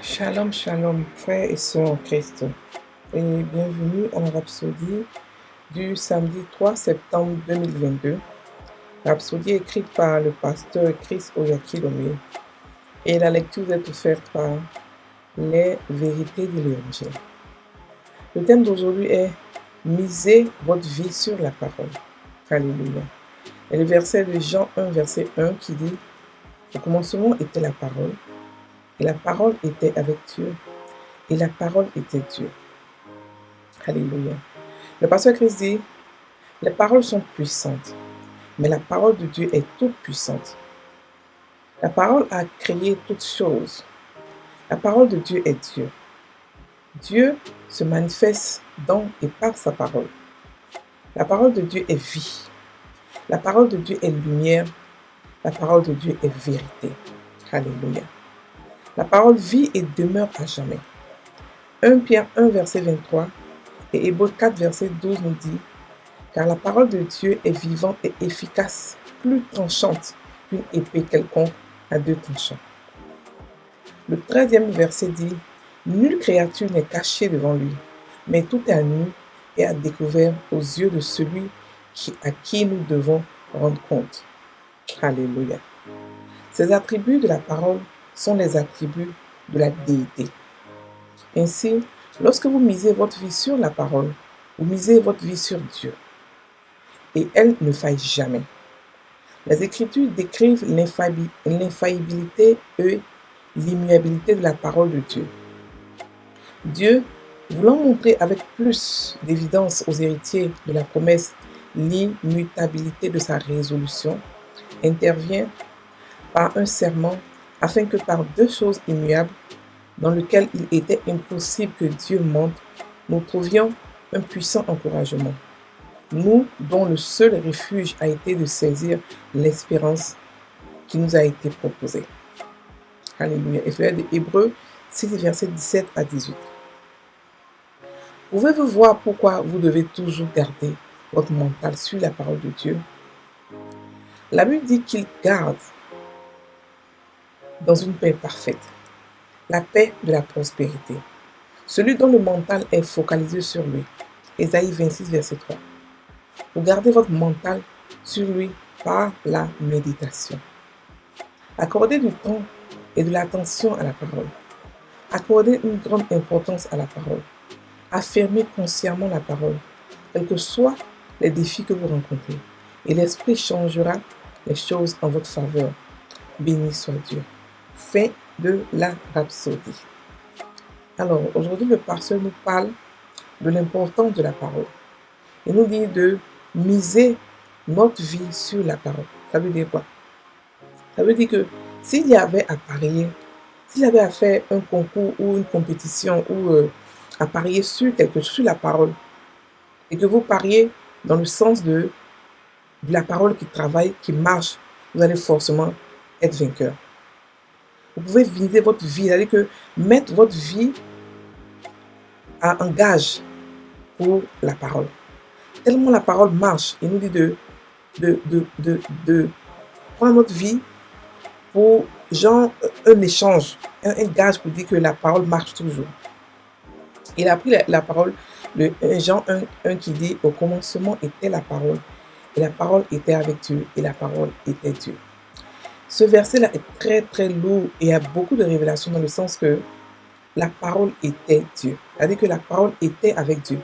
Shalom, shalom, frères et sœurs en Christ, et bienvenue à la Rhapsodie du samedi 3 septembre 2022. Rhapsodie écrite par le pasteur Chris Oyakilome, et la lecture est offerte par les vérités de l'Évangile. Le thème d'aujourd'hui est « Misez votre vie sur la parole ». Alléluia. Et le verset de Jean 1, verset 1 qui dit « Au commencement était la parole, et la parole était avec Dieu, et la parole était Dieu. » Alléluia. Le pasteur Christ dit, les paroles sont puissantes, mais la parole de Dieu est toute puissante. La parole a créé toutes choses. La parole de Dieu est Dieu. Dieu se manifeste dans et par sa parole. La parole de Dieu est vie. La parole de Dieu est lumière. La parole de Dieu est vérité. Alléluia. La parole vit et demeure à jamais. 1 Pierre 1, verset 23 et Hébreux 4, verset 12 nous dit « Car la parole de Dieu est vivante et efficace, plus tranchante qu'une épée quelconque à deux tranchants. » Le 13e verset dit « Nulle créature n'est cachée devant lui, mais tout est à nu et à découvert aux yeux de celui à qui nous devons rendre compte. » Alléluia. Ces attributs de la parole sont les attributs de la déité. Ainsi, lorsque vous misez votre vie sur la parole, vous misez votre vie sur Dieu. Et elle ne faille jamais. Les Écritures décrivent l'infaillibilité et l'immuabilité de la parole de Dieu. Dieu, voulant montrer avec plus d'évidence aux héritiers de la promesse l'immutabilité de sa résolution, intervient par un serment afin que par deux choses immuables, dans lesquelles il était impossible que Dieu mente, nous trouvions un puissant encouragement. Nous, dont le seul refuge a été de saisir l'espérance qui nous a été proposée. Alléluia. Et cela est de Hébreux 6, versets 17 à 18. Pouvez-vous voir pourquoi vous devez toujours garder votre mental sur la parole de Dieu? La Bible dit qu'il garde dans une paix parfaite, la paix de la prospérité. Celui dont le mental est focalisé sur lui. Ésaïe 26, verset 3. Vous gardez votre mental sur lui par la méditation. Accordez du temps et de l'attention à la parole. Accordez une grande importance à la parole. Affirmez consciemment la parole, quels que soient les défis que vous rencontrez. Et l'Esprit changera les choses en votre faveur. Béni soit Dieu. Fin de la rhapsodie. Alors, aujourd'hui, le pasteur nous parle de l'importance de la parole. Il nous dit de miser notre vie sur la parole. Ça veut dire quoi? Ça veut dire que s'il y avait à parier, s'il y avait à faire un concours ou une compétition ou à parier sur quelque chose, sur la parole, et que vous pariez dans le sens de la parole qui travaille, qui marche, vous allez forcément être vainqueur. Vous pouvez viser votre vie, c'est-à-dire que mettre votre vie en gage pour la parole. Tellement la parole marche, il nous dit de prendre notre vie pour genre un échange, un gage pour dire que la parole marche toujours. Il a pris la parole de Jean 1 qui dit « Au commencement était la parole, et la parole était avec Dieu, et la parole était Dieu. » Ce verset-là est très très lourd et il y a beaucoup de révélations dans le sens que la parole était Dieu. C'est-à-dire que la parole était avec Dieu.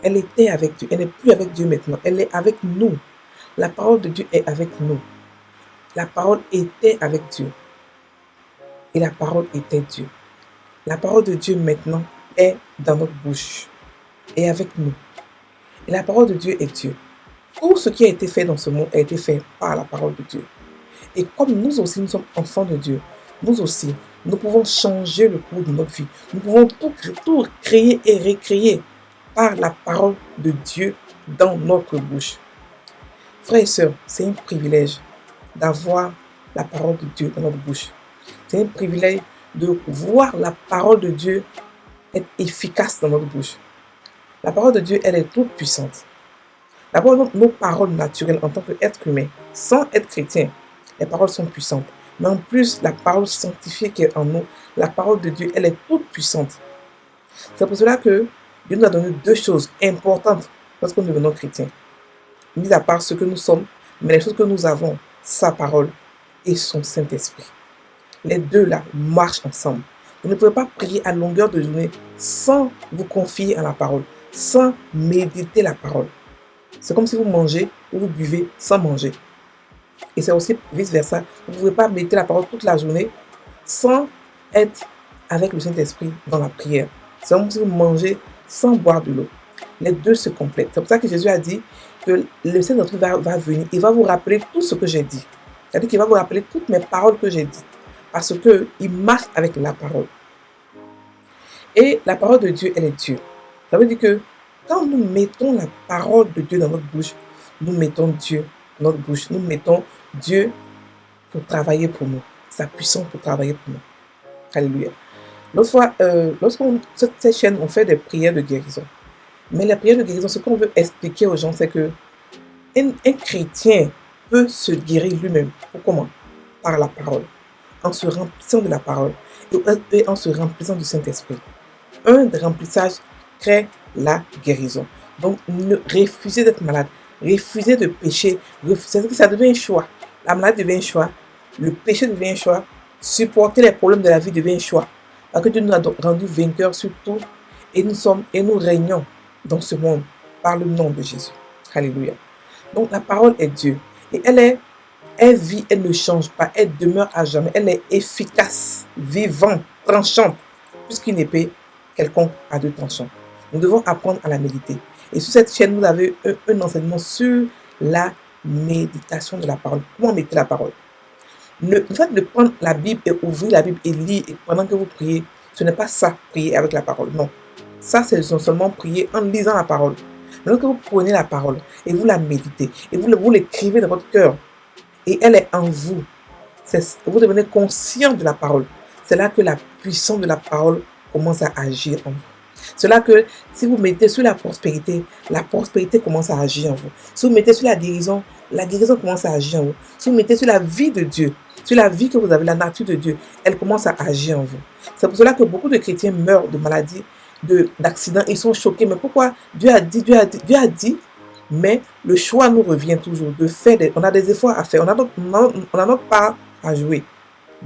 Elle était avec Dieu. Elle n'est plus avec Dieu maintenant. Elle est avec nous. La parole de Dieu est avec nous. La parole était avec Dieu. Et la parole était Dieu. La parole de Dieu maintenant est dans notre bouche et avec nous. Et la parole de Dieu est Dieu. Tout ce qui a été fait dans ce monde a été fait par la parole de Dieu. Et comme nous aussi, nous sommes enfants de Dieu, nous aussi, nous pouvons changer le cours de notre vie. Nous pouvons tout créer et recréer par la parole de Dieu dans notre bouche. Frères et sœurs, c'est un privilège d'avoir la parole de Dieu dans notre bouche. C'est un privilège de voir la parole de Dieu être efficace dans notre bouche. La parole de Dieu, elle est toute puissante. D'abord, nos paroles naturelles en tant qu'être humain, sans être chrétien, les paroles sont puissantes. Mais en plus, la parole sanctifiée qui est en nous, la parole de Dieu, elle est toute puissante. C'est pour cela que Dieu nous a donné deux choses importantes lorsque nous devenons chrétiens. Mis à part ce que nous sommes, mais les choses que nous avons, sa parole et son Saint-Esprit. Les deux là marchent ensemble. Vous ne pouvez pas prier à longueur de journée sans vous confier à la parole, sans méditer la parole. C'est comme si vous mangez ou vous buvez sans manger. Et c'est aussi vice-versa. Vous ne pouvez pas méditer la parole toute la journée sans être avec le Saint-Esprit dans la prière. C'est comme si vous mangez sans boire de l'eau. Les deux se complètent. C'est pour ça que Jésus a dit que le Saint-Esprit va venir. Il va vous rappeler tout ce que j'ai dit. C'est-à-dire qu'il va vous rappeler toutes mes paroles que j'ai dites. Parce qu'il marche avec la parole. Et la parole de Dieu, elle est Dieu. Ça veut dire que quand nous mettons la parole de Dieu dans notre bouche, nous mettons Dieu dans notre bouche. Nous mettons Dieu pour travailler pour nous. Sa puissance pour travailler pour nous. Alléluia. L'autre fois, lorsqu'on cette chaîne, on fait des prières de guérison. Mais les prières de guérison, ce qu'on veut expliquer aux gens, c'est que un chrétien peut se guérir lui-même. Comment? Par la parole. En se remplissant de la parole et en se remplissant du Saint-Esprit. Un remplissage crée la guérison. Donc, refusez d'être malade, refusez de pécher, ça devient un choix. La maladie devient un choix, le péché devient un choix, supporter les problèmes de la vie devient un choix. Parce que Dieu nous a rendu vainqueurs sur tout et nous régnons dans ce monde par le nom de Jésus. Alléluia. Donc, la parole est Dieu et elle vit, elle ne change pas, elle demeure à jamais, elle est efficace, vivante, tranchante, puisqu'une épée quelconque a deux tranchants. Nous devons apprendre à la méditer. Et sur cette chaîne, vous avez un enseignement sur la méditation de la parole. Comment méditer la parole? Le fait de prendre la Bible et ouvrir la Bible et lire et pendant que vous priez, ce n'est pas ça, prier avec la parole. Non. Ça, c'est seulement prier en lisant la parole. Mais lorsque vous prenez la parole et vous la méditez et vous l'écrivez dans votre cœur et elle est en vous, vous devenez conscient de la parole. C'est là que la puissance de la parole commence à agir en vous. C'est là que si vous mettez sur la prospérité commence à agir en vous. Si vous mettez sur la guérison commence à agir en vous. Si vous mettez sur la vie de Dieu, sur la vie que vous avez, la nature de Dieu, elle commence à agir en vous. C'est pour cela que beaucoup de chrétiens meurent de maladies, d'accidents, ils sont choqués. Mais pourquoi? Dieu a dit, mais le choix nous revient toujours de faire, on a des efforts à faire, on a notre part à jouer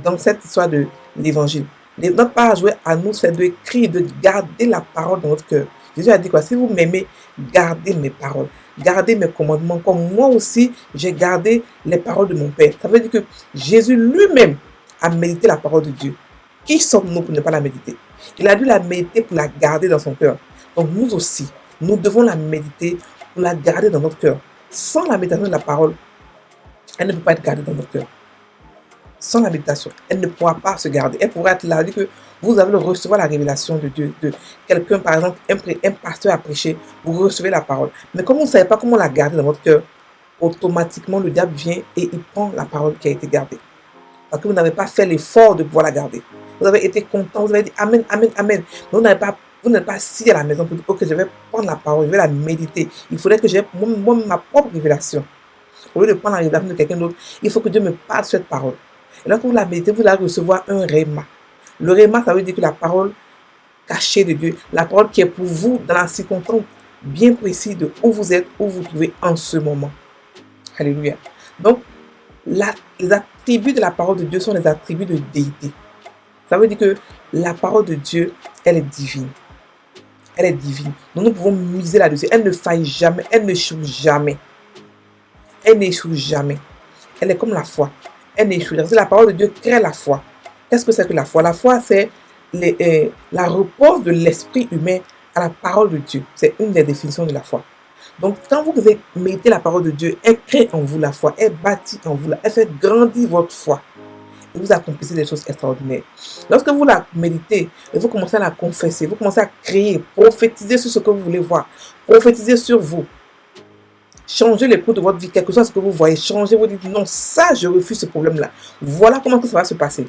dans cette histoire de l'évangile. Notre part à jouer à nous, c'est de crier, de garder la parole dans notre cœur. Jésus a dit quoi? Si vous m'aimez, gardez mes paroles, gardez mes commandements, comme moi aussi, j'ai gardé les paroles de mon Père. Ça veut dire que Jésus lui-même a médité la parole de Dieu. Qui sommes-nous pour ne pas la méditer? Il a dû la méditer pour la garder dans son cœur. Donc nous aussi, nous devons la méditer pour la garder dans notre cœur. Sans la méditation de la parole, elle ne peut pas être gardée dans notre cœur. Sans la méditation, elle ne pourra pas se garder. Elle pourra être là, dit que vous allez recevoir la révélation de Dieu, de quelqu'un, par exemple, un pasteur a prêché, vous recevez la parole. Mais comme vous ne savez pas comment la garder dans votre cœur, automatiquement le diable vient et il prend la parole qui a été gardée. Parce que vous n'avez pas fait l'effort de pouvoir la garder. Vous avez été content, vous avez dit Amen, Amen, Amen. Mais vous n'êtes pas assis à la maison pour dire ok, je vais prendre la parole, je vais la méditer. Il faudrait que j'ai moi ma propre révélation. Au lieu de prendre la révélation de quelqu'un d'autre, il faut que Dieu me parle cette parole. Et lorsque vous la méditez, vous allez recevoir un réma. Le réma, ça veut dire que la parole cachée de Dieu, la parole qui est pour vous dans la circonstance bien précise de où vous êtes, où vous vous trouvez en ce moment. Alléluia. Donc, les attributs de la parole de Dieu sont les attributs de déité. Ça veut dire que la parole de Dieu, elle est divine. Elle est divine. Donc, nous pouvons miser là-dessus. Elle ne faillit jamais. Elle n'échoue jamais. Elle n'échoue jamais. Elle est comme la foi. Elle n'échoue jamais. La parole de Dieu crée la foi. Qu'est-ce que c'est que la foi? La foi, c'est la réponse de l'esprit humain à la parole de Dieu. C'est une des définitions de la foi. Donc, quand vous méditez la parole de Dieu, elle crée en vous la foi. Elle bâtit en vous. Elle fait grandir votre foi. Et vous accomplissez des choses extraordinaires. Lorsque vous la méditez, et vous commencez à la confesser, vous commencez à crier, prophétiser sur ce que vous voulez voir, prophétiser sur vous. Changez les cours de votre vie, quelque chose que vous voyez, changez, vous dites non, ça, je refuse ce problème-là. Voilà comment ça va se passer.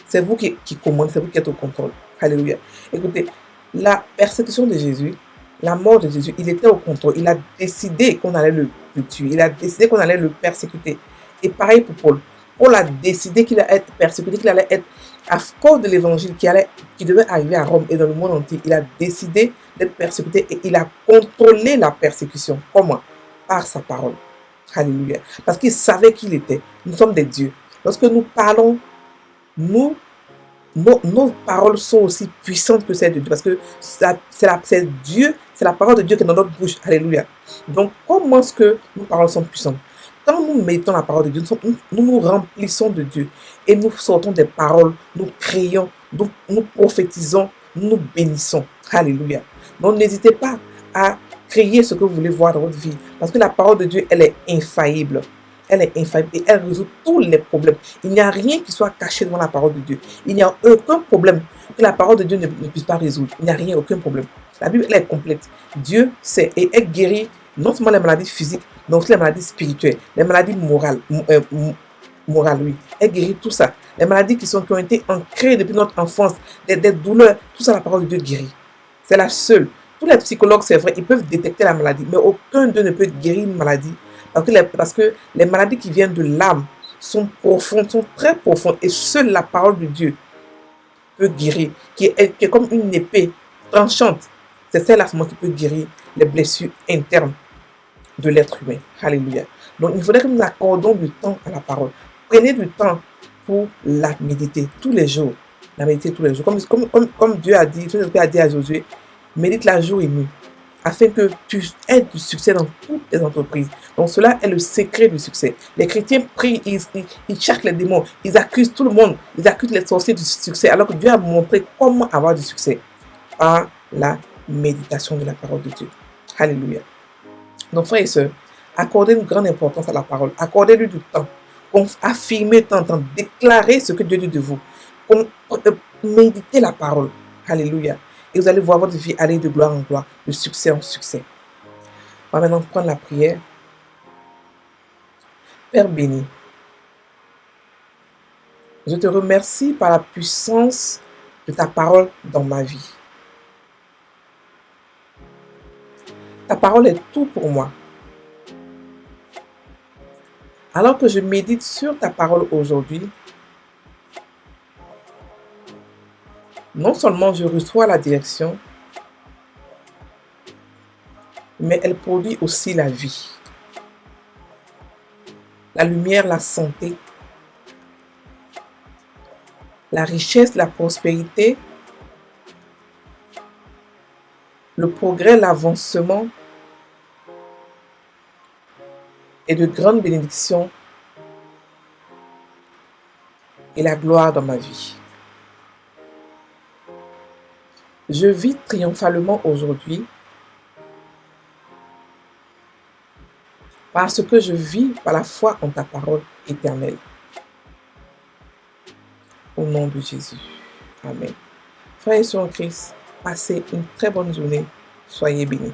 C'est vous qui commandez, c'est vous qui êtes au contrôle. Alléluia. Écoutez, la persécution de Jésus, la mort de Jésus, il était au contrôle. Il a décidé qu'on allait le tuer. Il a décidé qu'on allait le persécuter. Et pareil pour Paul. Paul a décidé qu'il allait être persécuté, qu'il allait être, à cause de l'évangile qui devait arriver à Rome et dans le monde entier, il a décidé d'être persécuté et il a contrôlé la persécution. Comment? Par sa parole. Alléluia. Parce qu'il savait qui il était. Nous sommes des dieux. Lorsque nous parlons, nos paroles sont aussi puissantes que celles de Dieu. Parce que c'est Dieu, c'est la parole de Dieu qui est dans notre bouche. Alléluia. Donc, comment est-ce que nos paroles sont puissantes? Quand nous méditons la parole de Dieu, nous nous remplissons de Dieu. Et nous sortons des paroles, nous crions, nous prophétisons, nous nous bénissons. Alléluia. Donc, n'hésitez pas à crier ce que vous voulez voir dans votre vie. Parce que la parole de Dieu, elle est infaillible. Elle est infaillible et elle résout tous les problèmes. Il n'y a rien qui soit caché devant la parole de Dieu. Il n'y a aucun problème que la parole de Dieu ne puisse pas résoudre. Il n'y a rien, aucun problème. La Bible, elle est complète. Dieu sait et elle guérit non seulement les maladies physiques, mais aussi les maladies spirituelles, les maladies morales, oui. Elle guérit tout ça. Les maladies qui ont été ancrées depuis notre enfance, des douleurs, tout ça, la parole de Dieu guérit. C'est la seule. Tous les psychologues, c'est vrai, ils peuvent détecter la maladie, mais aucun d'eux ne peut guérir une maladie. Parce que les maladies qui viennent de l'âme sont profondes, sont très profondes. Et seule la parole de Dieu peut guérir, qui est comme une épée tranchante. C'est celle à ce moment qui peut guérir les blessures internes de l'être humain. Alléluia. Donc, il faudrait que nous accordons du temps à la parole. Prenez du temps pour la méditer tous les jours. La méditer tous les jours. Comme Dieu a dit, à Josué, médite la jour et nuit, afin que tu aies du succès dans toutes tes entreprises. Donc, cela est le secret du succès. Les chrétiens prient, ils cherchent les démons, ils accusent tout le monde, ils accusent les sorciers du succès, alors que Dieu a montré comment avoir du succès par la méditation de la parole de Dieu. Alléluia. Donc, frères et sœurs, accordez une grande importance à la parole. Accordez-lui du temps. Affirmez tant, déclarez ce que Dieu dit de vous. Méditez la parole. Alléluia. Et vous allez voir votre vie aller de gloire en gloire, de succès en succès. On va maintenant prendre la prière. Père béni, je te remercie par la puissance de ta parole dans ma vie. Ta parole est tout pour moi. Alors que je médite sur ta parole aujourd'hui, non seulement je reçois la direction, mais elle produit aussi la vie, la lumière, la santé, la richesse, la prospérité, le progrès, l'avancement et de grandes bénédictions et la gloire dans ma vie. Je vis triomphalement aujourd'hui parce que je vis par la foi en ta parole éternelle. Au nom de Jésus. Amen. Frères et sœurs en Christ, passez une très bonne journée. Soyez bénis.